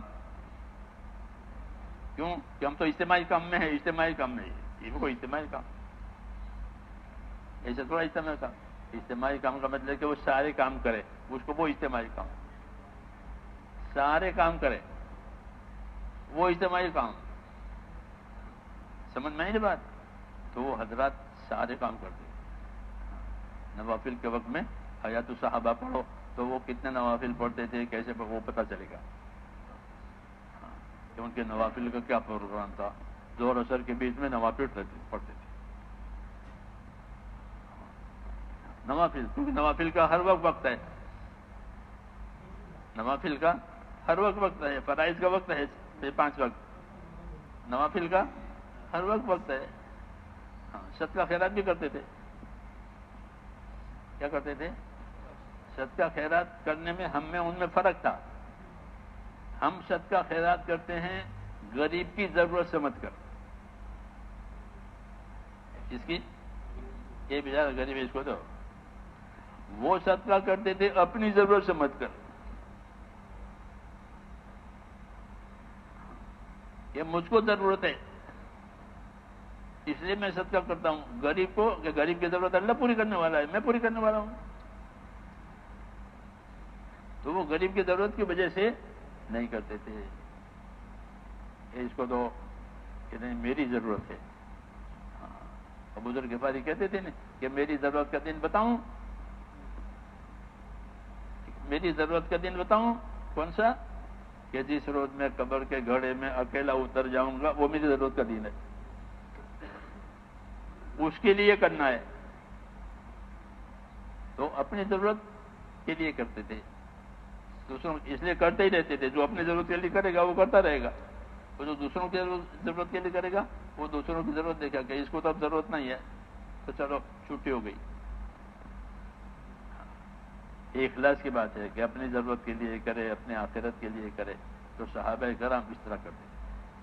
کیوں کہ ہم تو اجتماعی کام میں ہیں، اجتماعی کام میں یہ کوئی اجتماعی کام ایسے تھوڑا اجتماعی کام. اجتماعی کام کا مطلب کہ وہ سارے کام کرے، اس کو وہ اجتماعی کام، سارے کام کرے وہ اجتماعی کام. سمجھ میں نہیں بات؟ تو وہ حضرات سارے کام کرتے. نوافل کے وقت میں حیات الصحابہ پڑھو تو وہ کتنے نوافل پڑھتے تھے، کیسے وہ پتہ چلے گا کہ ان کے نوافل کا کیا پروگرام تھا. ظہر اثر کے بیچ میں نوافل پڑھتے تھے. نوافل، کیونکہ نوافل کا ہر وقت ہے، نوافل کا ہر وقت ہے. فرائض کا وقت ہے 5 وقت، نوافل کا ہر وقت ہے. ہاں صدقہ خیرات بھی کرتے تھے. کیا کرتے تھے؟ صدقہ خیرات کرنے میں ہم میں ان میں فرق تھا. ہم صدقہ خیرات کرتے ہیں غریب کی ضرورت سمجھ کر. اس کی یہ بیچارہ غریب ہے اس کو دو. وہ صدقہ کرتے تھے اپنی ضرورت سمجھ کر کہ مجھ کو ضرورت ہے اس لیے میں صدقہ کرتا ہوں. غریب کو کہ غریب کی ضرورت اللہ پوری کرنے والا ہے، میں پوری کرنے والا ہوں. تو وہ غریب کی ضرورت کی وجہ سے نہیں کرتے تھے. اس کو تو کہ نہیں میری ضرورت ہے. ابو ذر غفاری کہتے تھے نا کہ میری ضرورت کا دن بتاؤں، میری ضرورت کا دن بتاؤں کون سا؟ کہ جس روز میں قبر کے گھڑے میں اکیلا اتر جاؤں گا وہ میری ضرورت کا دن ہے. اس کے لیے کرنا ہے. تو اپنی ضرورت کے لیے کرتے تھے، دوسروں اس لیے کرتے ہی رہتے تھے. جو اپنی ضرورت کے لیے کرے گا وہ کرتا رہے گا، اور جو دوسروں کی ضرورت کے لیے کرے گا وہ دوسروں کی ضرورت دیکھا کہ اس کو تو اب ضرورت نہیں ہے تو چلو چھٹی ہو گئی. یہ اخلاص کی بات ہے کہ اپنی ضرورت کے لیے کرے، اپنے آخرت کے لیے کرے. تو صحابہ کرام اس طرح کرتے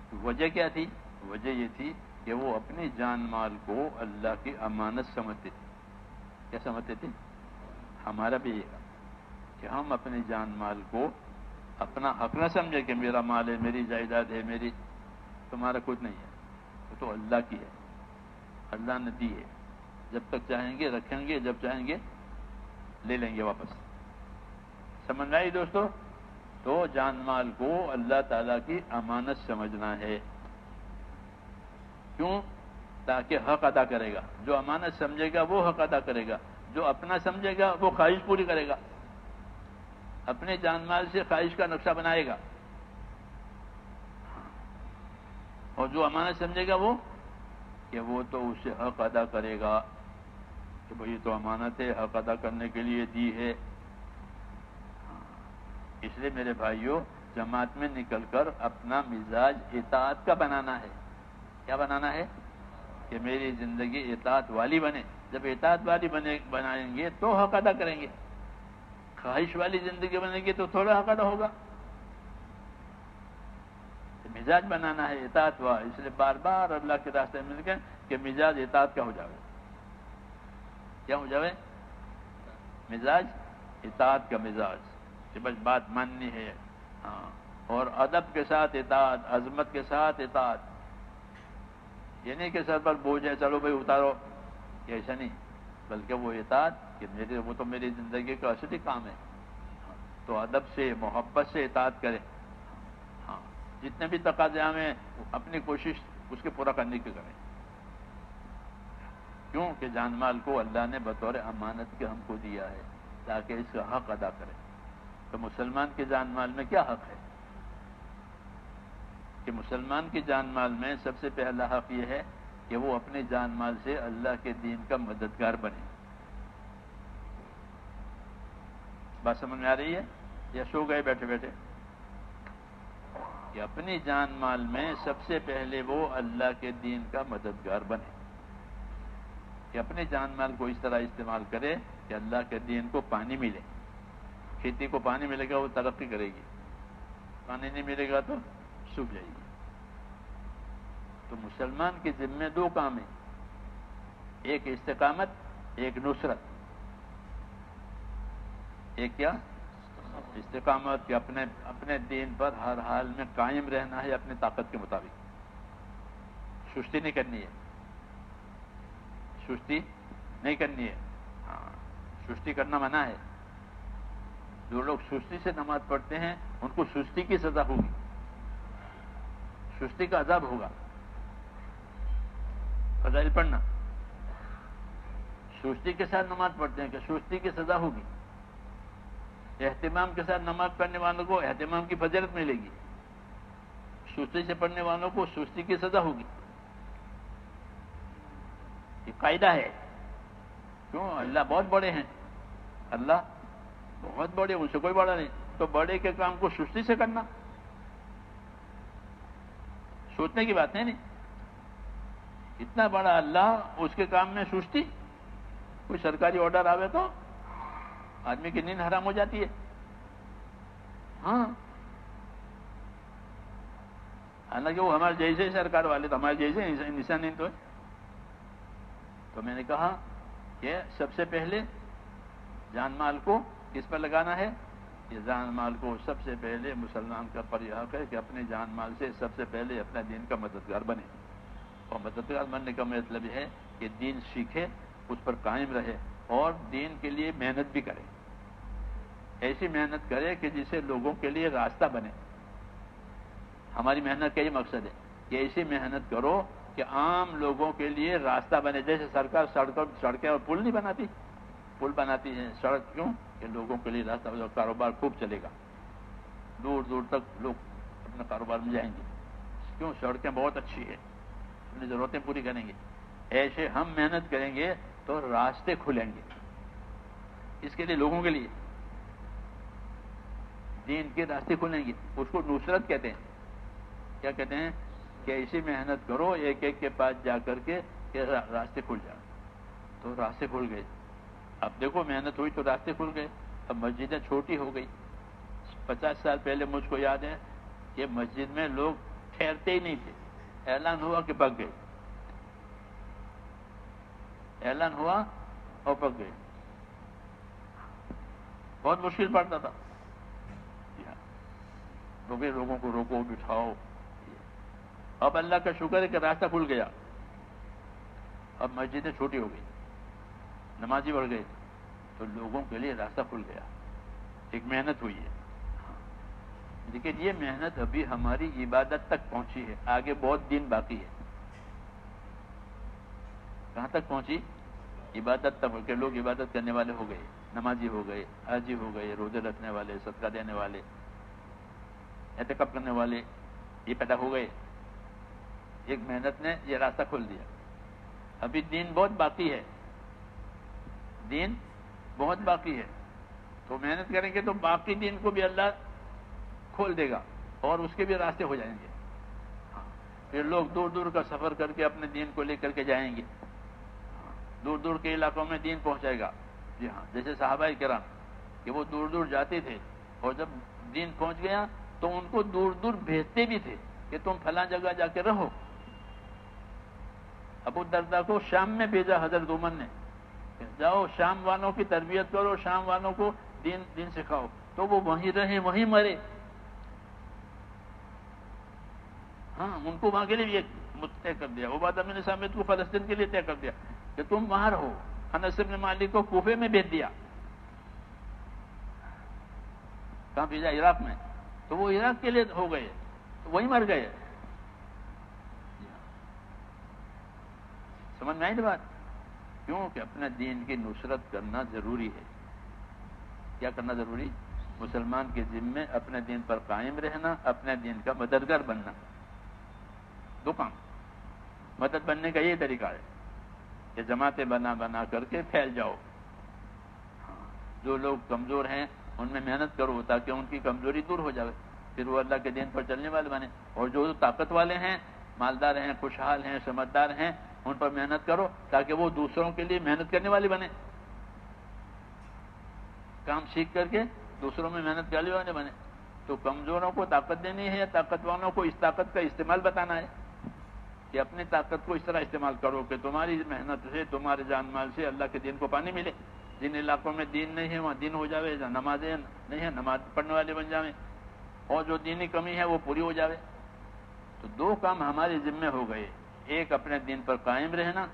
تھے. وجہ کیا تھی؟ وجہ یہ تھی کہ وہ اپنی جان مال کو اللہ کی امانت سمجھتے تھے. کیا سمجھتے تھے؟ ہمارا بھی یہ کہ ہم اپنی جان مال کو اپنا حق نہ سمجھے کہ میرا مال ہے، میری جائیداد ہے، میری، تمہارا کچھ نہیں ہے، وہ تو اللہ کی ہے، اللہ نے دی ہے. جب تک چاہیں گے رکھیں گے، جب چاہیں گے لے لیں گے واپس. سمجھ آئی دوستو؟ تو جان مال کو اللہ تعالیٰ کی امانت سمجھنا ہے. کیوں؟ تاکہ حق ادا کرے گا. جو امانت سمجھے گا وہ حق ادا کرے گا. جو اپنا سمجھے گا وہ خواہش پوری کرے گا، اپنے جان مال سے خواہش کا نقشہ بنائے گا. اور جو امانت سمجھے گا وہ کہ وہ تو اس سے حق ادا کرے گا کہ بھئی تو امانت ہے، حق ادا کرنے کے لیے دی ہے. اس لیے میرے بھائیوں جماعت میں نکل کر اپنا مزاج اطاعت کا بنانا ہے. کیا بنانا ہے؟ کہ میری زندگی اطاعت والی بنے. جب اطاعت والی بنائیں گے تو حق ادا کریں گے. خواہش والی زندگی بنے گی تو تھوڑا حق ادا ہوگا. مزاج بنانا ہے اطاعت وا. اس لیے بار بار اللہ کے راستے میں لکھیں کہ مزاج اطاعت کا ہو جائے. کیا ہو جائے؟ مزاج اطاعت کا مزاج کہ بس بات ماننی ہے. ہاں اور ادب کے ساتھ اطاعت، عظمت کے ساتھ اطاعت. یہ نہیں کہ سر پر بوجھ ہے چلو بھائی اتارو، یہ ایسا نہیں. بلکہ وہ اطاعت کہ وہ تو میری زندگی کا اصلی کام ہے، تو ادب سے محبت سے اطاعت کرے. ہاں، جتنے بھی تقاضے ہمیں اپنی کوشش اس کے پورا کرنے کی کریں. کیوں کہ جان مال کو اللہ نے بطور امانت کے ہم کو دیا ہے تاکہ اس کا حق ادا کرے. تو مسلمان کے جان مال میں کیا حق ہے؟ کہ مسلمان کی جان مال میں سب سے پہلا حق یہ ہے کہ وہ اپنے جان مال سے اللہ کے دین کا مددگار بنے. بات سمجھ میں آ رہی ہے یا سو گئے بیٹھے بیٹھے؟ کہ اپنی جان مال میں سب سے پہلے وہ اللہ کے دین کا مددگار بنے، کہ اپنے جان مال کو اس طرح استعمال کرے کہ اللہ کے دین کو پانی ملے. کھیتی کو پانی ملے گا وہ ترقی کرے گی، پانی نہیں ملے گا تو سوکھ جائے گی. تو مسلمان کے ذمے دو کام ہیں، ایک استقامت، ایک نصرت. ایک کیا؟ استقامت، کہ اپنے دین پر ہر حال میں قائم رہنا ہے اپنی طاقت کے مطابق. سستی نہیں کرنی ہے، سستی نہیں کرنی ہے. ہاں، سستی کرنا منع ہے. جو لوگ سستی سے نماز پڑھتے ہیں ان کو سستی کی سزا ہوگی، سستی کا عذاب ہوگا. فضائل پڑھنا، سستی کے ساتھ نماز پڑھتے ہیں کہ سستی کی سزا ہوگی. اہتمام کے ساتھ نماز پڑھنے والوں کو اہتمام کی فضیلت ملے گی، سستی سے پڑھنے والوں کو سستی کی سزا ہوگی. یہ قاعدہ ہے. کیوں؟ اللہ بہت بڑے ہیں، اللہ بہت بڑے، ان سے کوئی بڑا نہیں. تو بڑے کے کام کو سستی سے کرنا سوچنے کی بات نہیں. اتنا بڑا اللہ، اس کے کام میں سستی؟ کوئی سرکاری آرڈر آوے تو آدمی کی نیند حرام ہو جاتی ہے. ہاں، حالانکہ وہ ہمارے جیسے سرکار والے تو ہمارے جیسے انسان نہیں تو ہے. تو میں نے کہا کہ سب سے پہلے جان مال کو کس پر لگانا ہے؟ یہ جان مال کو سب سے پہلے مسلمان کا پر حق ہے کہ اپنے جان مال سے سب سے پہلے اپنا دین کا مددگار بنے. اور مددگار بننے کا مطلب یہ ہے کہ دین سیکھے، اس پر قائم رہے اور دین کے لیے محنت بھی کرے. ایسی محنت کرے کہ جسے لوگوں کے لیے راستہ بنے. ہماری محنت کا یہ مقصد ہے کہ ایسی محنت کرو کہ عام لوگوں کے لیے راستہ بنے. جیسے سرکار سڑکیں اور پل نہیں بناتی، پل بناتی ہے. سڑک کیوں؟ کہ لوگوں کے لیے راستہ بنے، کاروبار خوب چلے گا، دور دور تک لوگ اپنے کاروبار میں جائیں گے. کیوں؟ سڑکیں بہت اچھی ہے، اپنی ضرورتیں پوری کریں گے. ایسے ہم محنت کریں گے تو راستے کھلیں گے اس کے لیے، لوگوں کے لیے دین کے راستے کھلیں گے. اس کو نصرت کہتے ہیں. کیا کہتے ہیں؟ کہ ایسی محنت کرو ایک ایک کے پاس جا کر کے کہ راستے کھل جائیں. تو راستے کھل گئے. اب دیکھو محنت ہوئی تو راستے کھل گئے. اب مسجدیں چھوٹی ہو گئی. 50 سال پہلے مجھ کو یاد ہے کہ مسجد میں لوگ ٹھہرتے ہی نہیں تھے. اعلان ہوا کہ پک گئے، اعلان ہوا اور پک گئے. بہت مشکل پڑتا تھا. لوگوں کو روکو، بٹھاؤ. اب اللہ کا شکر ہے کہ راستہ کھل گیا. اب مسجدیں چھوٹی ہو گئی، نمازی بڑھ گئے، تو لوگوں کے لیے راستہ کھل گیا. ایک محنت ہوئی ہے. لیکن یہ محنت ابھی ہماری عبادت تک پہنچی ہے، آگے بہت دن باقی ہے. کہاں تک پہنچی؟ عبادت تک. کہ لوگ عبادت کرنے والے ہو گئے، نمازی ہو گئے، حاجی ہو گئے، روزے رکھنے والے، صدقہ دینے والے، اعتکاف کرنے والے، یہ پیدا ہو گئے. ایک محنت نے یہ راستہ کھول دیا. ابھی دین بہت باقی ہے، دین بہت باقی ہے. تو محنت کریں گے تو باقی دین کو بھی اللہ کھول دے گا اور اس کے بھی راستے ہو جائیں گے. پھر لوگ دور دور کا سفر کر کے اپنے دین کو لے کر کے جائیں گے. دور دور کے علاقوں میں دین پہنچ جائے گا. جی ہاں، جیسے صحابہ کرام کہ وہ دور دور جاتے تھے اور جب دین پہنچ گیا تو ان کو دور دور بھیجتے بھی تھے کہ تم فلاں جگہ جا کے رہو. ابو الدرداء کو شام میں بھیجا حضرت عمر نے، جاؤ شام والوں کی تربیت کرو، شام والوں کو دین سکھاؤ. تو وہ وہیں رہے، وہیں مرے. ہاں، ان کو وہاں کے لیے بھی طے کر دیا. عبادہ بن صامت کو فلسطین کے لیے طے کر دیا کہ تم وہاں رہو. انس بن مالک کو کوفے میں بھیج دیا. کہاں بھیجا؟ عراق میں. تو وہ عراق کے لیے ہو گئے، تو وہیں مر گئے. سمجھ میں آئی نا بات؟ کیوں کہ اپنے دین کی نصرت کرنا ضروری ہے. کیا کرنا ضروری؟ مسلمان کے ذمے اپنے دین پر قائم رہنا، اپنے دین کا مددگار بننا. دو کام. مدد بننے کا یہ طریقہ ہے کہ جماعتیں بنا بنا کر کے پھیل جاؤ. جو لوگ کمزور ہیں ان میں محنت کرو تاکہ ان کی کمزوری دور ہو جائے، پھر وہ اللہ کے دین پر چلنے والے بنے. اور جو طاقت والے ہیں، مالدار ہیں، خوشحال ہیں، سمجھدار ہیں، ان پر محنت کرو تاکہ وہ دوسروں کے لیے محنت کرنے والے بنے. کام سیکھ کر کے دوسروں میں محنت کرنے والے بنے. تو کمزوروں کو طاقت دینی ہے یا طاقت والوں کو اس طاقت کا استعمال بتانا ہے کہ اپنی طاقت کو اس طرح استعمال کرو کہ تمہاری محنت سے، تمہارے جان مال سے اللہ کے دین کو پانی ملے. جن علاقوں میں دین نہیں ہے وہاں دین ہو جاوے، جہاں نمازیں نہیں ہیں نماز پڑھنے والے بن جاویں، اور جو دینی کمی ہے وہ پوری ہو جاوے. تو دو کام ہمارے ذمے ہو گئے. ایک اپنے دین پر قائم رہنا،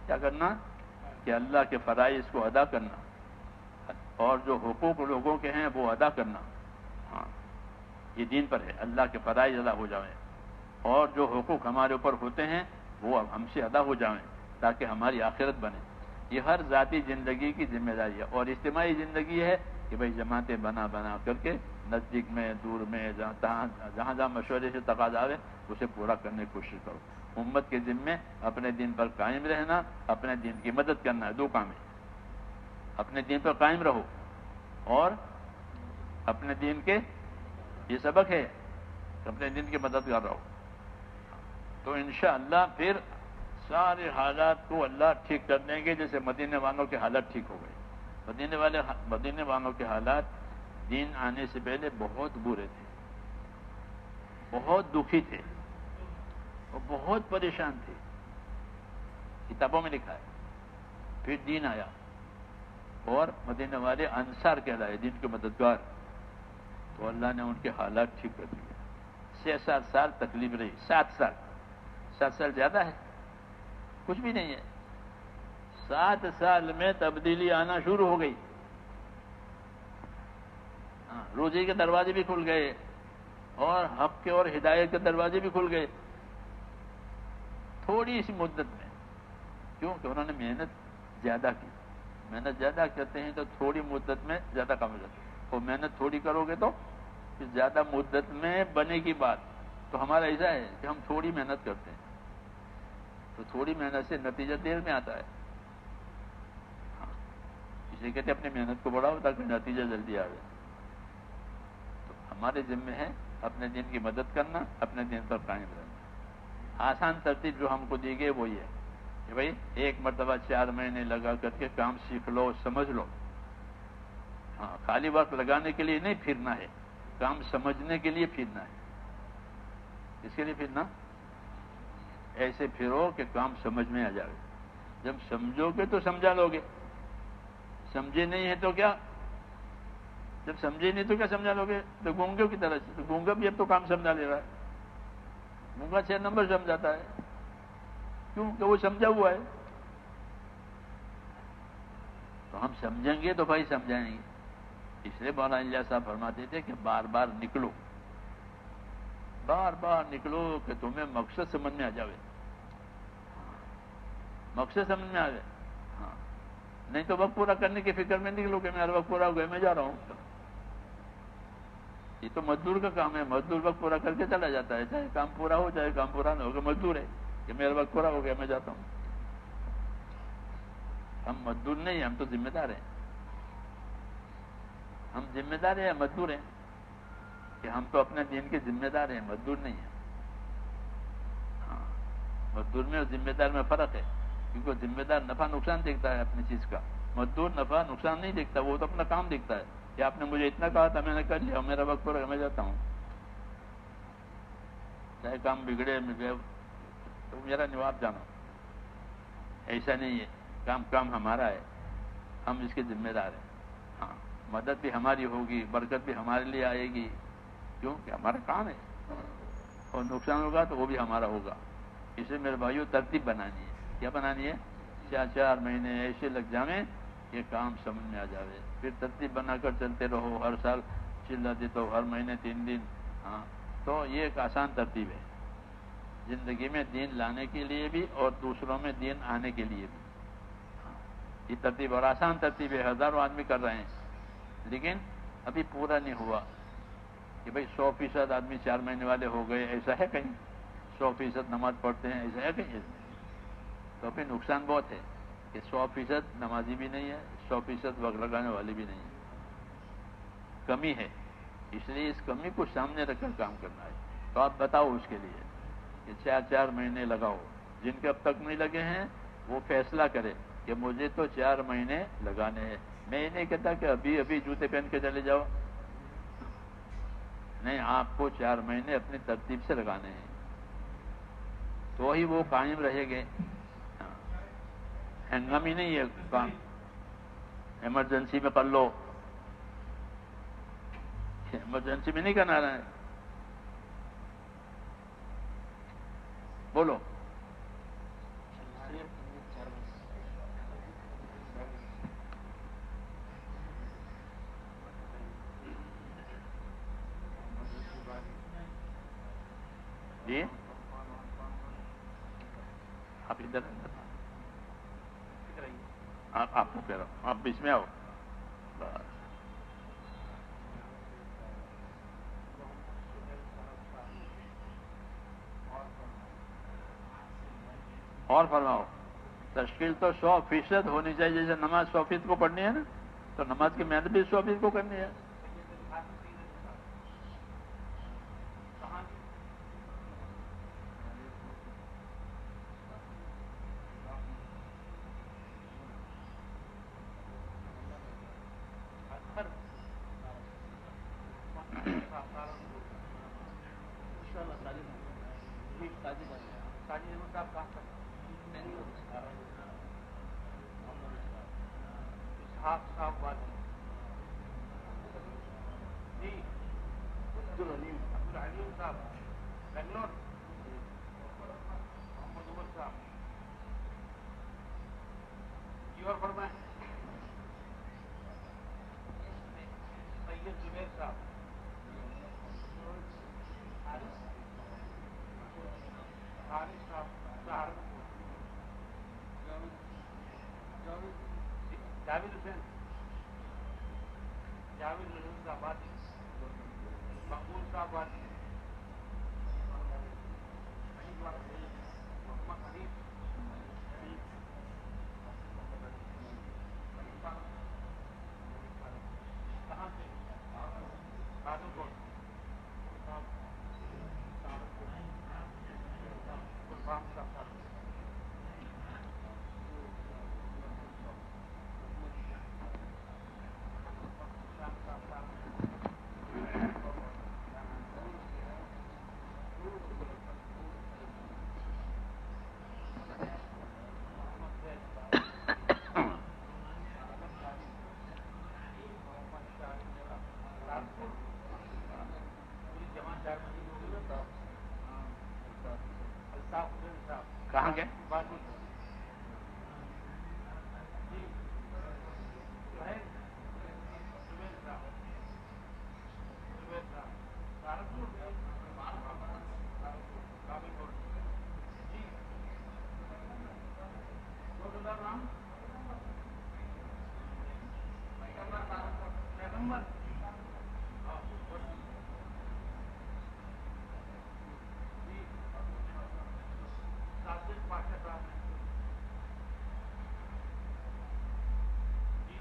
کیا کرنا کہ اللہ کے فرائض کو ادا کرنا، اور جو حقوق لوگوں کے ہیں وہ ادا کرنا. ہاں یہ دین پر ہے، اللہ کے فرائض ادا ہو جائیں، اور جو حقوق ہمارے اوپر ہوتے ہیں وہ ہم سے ادا ہو جائیں تاکہ ہماری آخرت بنے. یہ ہر ذاتی زندگی کی ذمہ داری ہے. اور اجتماعی زندگی ہے کہ بھئی جماعتیں بنا بنا کر کے نزدیک میں، دور میں، جہاں مشورے سے تقاضا آئے اسے پورا کرنے کی کوشش کرو. امت کے ذمے اپنے دین پر قائم رہنا، اپنے دین کی مدد کرنا ہے. دو کام ہے. اپنے دین پر قائم رہو اور اپنے دین کے، یہ سبق ہے کہ اپنے دین کی مدد کر رہو. تو انشاءاللہ پھر سارے حالات کو اللہ ٹھیک کر دیں گے، جیسے مدینے والوں کے حالات ٹھیک ہو گئے. مدینے والوں کے حالات دین آنے سے پہلے بہت برے تھے، بہت دکھی تھے، اور بہت پریشان تھے. کتابوں میں لکھا ہے. پھر دین آیا اور مدینے والے انصار کہلائے، دین کے مددگار. تو اللہ نے ان کے حالات ٹھیک کر دیے. 6-7 سال تکلیف رہی. 7 سال زیادہ ہے؟ کچھ بھی نہیں ہے. 7 سال میں تبدیلی آنا شروع ہو گئی. روزی کے دروازے بھی کھل گئے اور حق کے اور ہدایت کے دروازے بھی کھل گئے تھوڑی سی مدت میں. کیونکہ انہوں نے محنت زیادہ کی. محنت زیادہ کرتے ہیں تو تھوڑی مدت میں زیادہ کام ہو جاتا ہے. اور محنت تھوڑی کرو گے تو پھر زیادہ مدت میں بنے کی بات. تو ہمارا ایسا ہے کہ ہم تھوڑی محنت کرتے ہیں تو تھوڑی محنت سے نتیجہ دیر میں آتا ہے. اسے کہتے ہیں اپنی محنت کو بڑھاؤ تاکہ نتیجہ جلدی آ جائے. تو ہمارے ذمے ہے اپنے دین کی مدد کرنا، اپنے دین پر قائم رہنا. آسان ترتیب جو ہم کو دی گئی وہ یہ ہے کہ بھائی 1 مرتبہ 4 مہینے لگا کر کے کام سیکھ لو، سمجھ لو. ہاں خالی وقت لگانے کے لیے نہیں پھرنا ہے، کام سمجھنے کے لیے پھرنا ہے. اس کے لیے پھرنا ایسے پھرو کہ کام سمجھ میں آ جائے. جب سمجھو گے تو سمجھا لو گے. سمجھے نہیں ہے تو کیا؟ جب سمجھے نہیں تو کیا سمجھا لو گے؟ تو گونگوں کی طرح سے. تو گونگا بھی اب تو کام سمجھا لے رہا ہے. گونگا 6 نمبر سمجھاتا ہے. کیوں کہ وہ سمجھا ہوا ہے. تو ہم سمجھیں گے تو بھائی سمجھائیں گے. اس لیے مولانا الیاس صاحب فرماتے تھے کہ بار بار نکلو، بار بار نکلو کہ تمہیں مقصد سمجھ میں آ جائے. مقصد سمجھ میں آ جائے. ہاں نہیں تو وقت پورا کرنے کی فکر میں نکلو کہ میرا وقت پورا ہو گیا میں جا رہا ہوں. یہ تو مزدور کا کام ہے. مزدور وقت پورا کر کے چلا جاتا ہے، چاہے کام پورا ہو چاہے کام پورا نہ ہو. مزدور ہے کہ میرا وقت پورا ہو گیا میں جاتا ہوں. ہم مزدور نہیں، ہم تو ذمہ دار ہیں. ہم ذمہ دار ہیں، مزدور ہیں کہ ہم تو اپنے دین کے ذمہ دار ہیں، مزدور نہیں ہیں. ہاں مزدور میں اور ذمہ دار میں فرق ہے. کیونکہ ذمہ دار نفع نقصان دیکھتا ہے اپنی چیز کا. مزدور نفع نقصان نہیں دیکھتا، وہ تو اپنا کام دیکھتا ہے کہ آپ نے مجھے اتنا کہا تھا میں نے کر لیا، میرا وقت پورا میں جاتا ہوں. چاہے کام بگڑے تو میرا نواب جانا. ایسا نہیں ہے. کام ہمارا ہے، ہم اس کے ذمہ دار ہیں. ہاں مدد بھی ہماری ہوگی، برکت بھی ہمارے لیے آئے گی. کیوں کہ ہمارا کام ہے. اور نقصان ہوگا تو وہ بھی ہمارا ہوگا. اسے میرے بھائیوں ترتیب بنانی ہے. کیا بنانی ہے؟ 4 مہینے ایسے لگ جائیں کہ کام سمجھ میں آ جاوے. پھر ترتیب بنا کر چلتے رہو، ہر سال چلا دیتے ہو، ہر مہینے 3 دن. ہاں، تو یہ ایک آسان ترتیب ہے زندگی میں دین لانے کے لیے بھی اور دوسروں میں دین آنے کے لیے بھی. یہ ترتیب اور آسان ترتیب ہے، ہزاروں آدمی کر رہے ہیں، لیکن ابھی پورا نہیں ہوا کہ بھئی 100% آدمی 4 مہینے والے ہو گئے. ایسا ہے کہیں 100% نماز پڑھتے ہیں؟ ایسا ہے کہیں؟ تو پھر نقصان بہت ہے کہ 100% نمازی بھی نہیں ہے، 100% وقت لگانے والی بھی نہیں ہے. کمی ہے، اس لیے اس کمی کو سامنے رکھ کر کام کرنا ہے. تو آپ بتاؤ اس کے لیے کہ 4 مہینے لگاؤ. جن کے اب تک نہیں لگے ہیں وہ فیصلہ کرے کہ مجھے تو 4 مہینے لگانے ہیں. میں یہ نہیں کہتا کہ ابھی ابھی جوتے پہن کے چلے جاؤ، نہیں، آپ کو 4 مہینے اپنی ترتیب سے لگانے ہیں تو ہی وہ قائم رہے گے. ہنگامی نہیں ہے کام، ایمرجنسی میں کر لو، ایمرجنسی میں نہیں کرنا رہا ہے. بولو. جی آپ ادھر آپ کو کہہ رہا ہوں، آپ بیچ میں آؤ. اور فرماؤ. تشکیل تو 100% ہونی چاہیے. جیسے نماز 100% کو پڑھنی ہے نا، تو نماز کی محنت بھی 100% کو کرنی ہے. کہاں گئے؟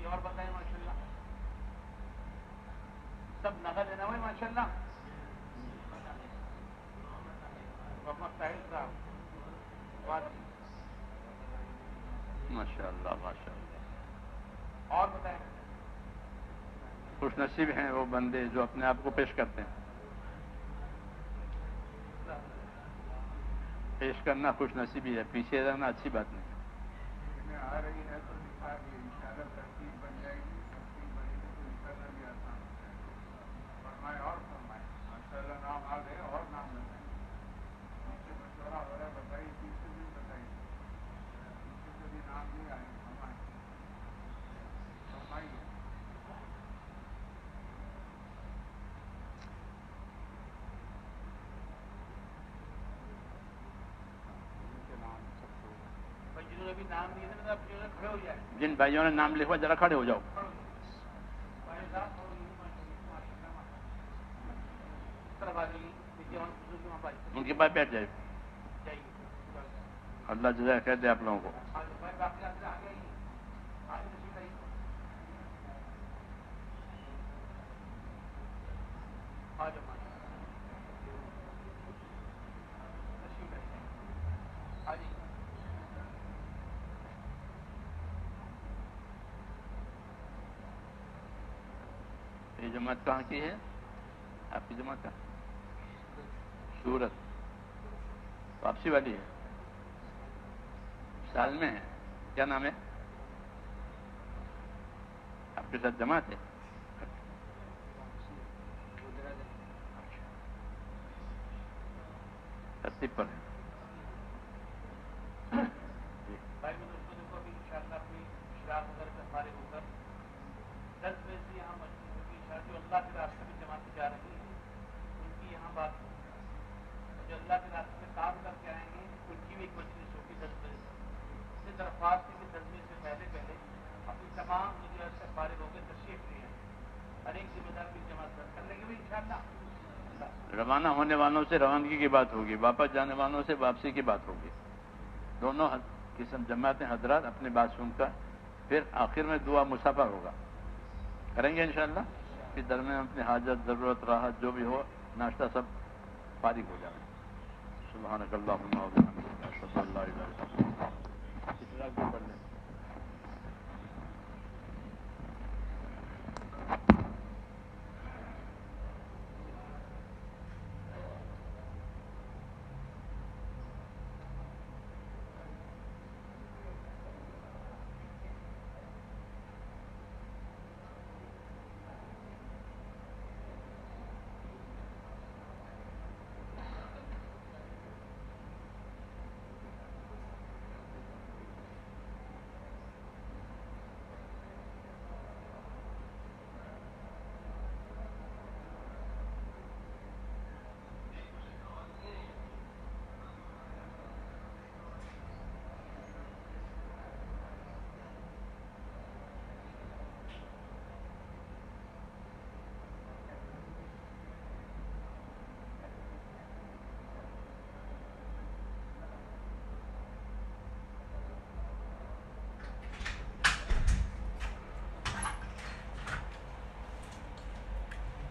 اور بتائیں. ماشاء اللہ سب نقل ہے نا بھائی، ماشاء اللہ. محمد طاہر صاحب، ماشاء اللہ ماشاء اللہ. اور بتائیں. خوش نصیب ہیں وہ بندے جو اپنے آپ کو پیش کرتے ہیں. پیش کرنا خوش نصیبی ہے، پیچھے رہنا اچھی بات نہیں. آ رہی ہے تو انشاءاللہ ترتیب بن جائے گی. ترتیب بنے گی تو نکلنا بھی آسان ہو جائے گا. فرمائے اور فرمائے. ماشاء اللہ نام آ گئے اور نام بتائیں. مشورہ ہو رہا ہے، بتائیے. تیسرے دن بتائیے. تیسرے دن نام بھی نام دیے تھے آپ کھڑے ہو جائیں. جن بھائیوں نے نام لکھوا ذرا کھڑے ہو جاؤ. ان کے پاس بیٹھ جائے. اللہ جزائے خیر دے آپ لوگوں کو. یہ جماعت کہاں کی ہے آپ کی جماعت کا؟ سورت واپسی والی ہے. سال میں ہے. کیا نام ہے آپ کے ساتھ جماعت ہے؟ ترتیب پر ہے. بھائی میں دوستوں دیکھو ابھی انشاءاللہ اپنی شراب وغیرہ سے فارغ ہو کر 10 بجے سے یہاں مسجد ہوگی جو اللہ کے راستے میں جماعت جا رہی ہیں ان کی یہاں بات ہوگی. جو اللہ کے راستے میں کام کر کے آئیں گے ان کی بھی ایک مجلس ہوگی 10 بجے سے. اس سے درخواست ہے کہ 10 بجے سے پہلے اپنی تمام مجلس سے فارغ ہو کے تشریف لے آئیں. ہر ایک ذمہ دار کی جماعت کر لیں گے انشاءاللہ. روانہ ہونے والوں سے روانگی کی بات ہوگی, واپس جانے والوں سے واپسی کی بات ہوگی. دونوں قسم جماعتیں حضرات اپنی بات سن کر پھر آخر میں دعا مصافحہ ہوگا کریں گے انشاءاللہ. پھر درمیان اپنی حاجت ضرورت راحت جو بھی ہو ناشتہ سب فارغ ہو جائے. سبحانک اللہم و بحمدک اشہد ان لا الہ الا انت.